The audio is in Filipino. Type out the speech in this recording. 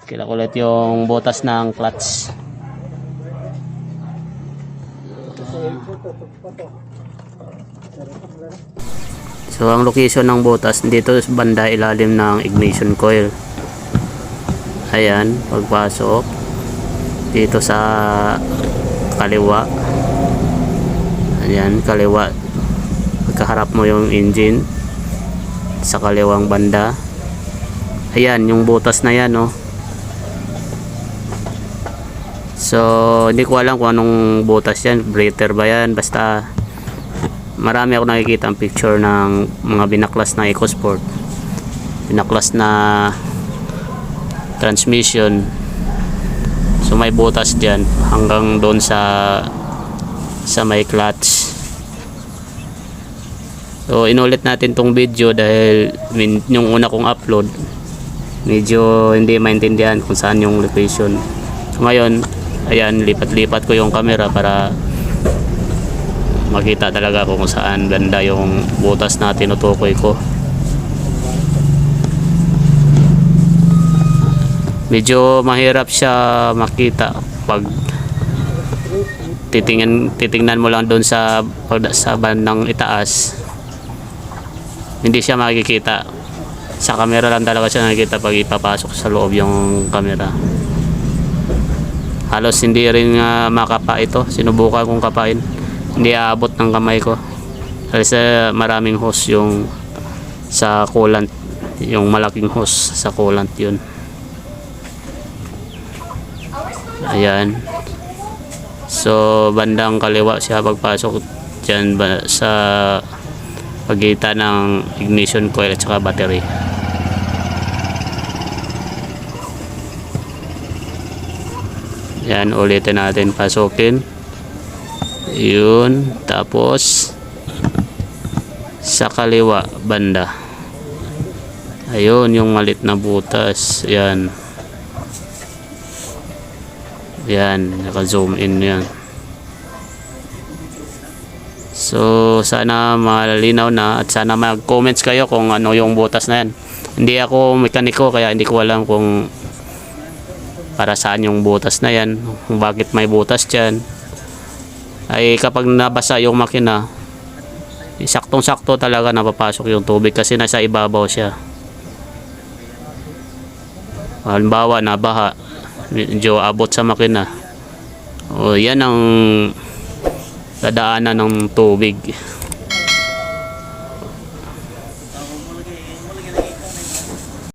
Kinakulit yung butas ng clutch. So ang location ng butas dito sa banda ilalim ng ignition coil. Ayan, pagpasok dito sa kaliwa. Ayan, kaliwa. Pagkaharap mo yung engine sa kaliwang banda. Ayan, yung butas na yan, oh. So, hindi ko alam kung anong butas yan. Breather ba yan? Basta marami ako nakikita ang picture ng mga binaklas na EcoSport, binaklas na transmission. So may butas dyan hanggang doon sa may clutch. So inulit natin tong video dahil yung una kong upload medyo hindi maintindihan kung saan yung location. So ngayon, ayan, lipat-lipat ko yung camera para makita talaga kung saan banda yung butas na tinutukoy ko. Medyo mahirap siya makita pag titingnan mo lang doon sa bandang itaas. Hindi siya makikita. Sa camera lang talaga siya nakikita pag ipapasok sa loob yung camera. Halos hindi rin makapa ito. Sinubukan kong kapain. Hindi aabot ng kamay ko kasi maraming hose yung sa coolant, yung malaking hose sa coolant yun. Ayan, so bandang kaliwa siya pagpasok dyan sa pagitan ng ignition coil at saka battery. Yan, ulitin natin, pasukin yun, tapos sa kaliwa banda, ayun yung malit na butas. Yan, yan, naka zoom in yan. So sana malinaw na at sana mag comments kayo kung ano yung butas na yan. Hindi ako mekaniko kaya hindi ko alam kung para saan yung butas na yan, kung bakit may butas dyan. Ay kapag nabasa yung makina, saktong-sakto talaga napapasok yung tubig kasi nasa ibabaw siya. Halimbawa nabaha, medyo abot sa makina, o yan ang dadaanan ng tubig.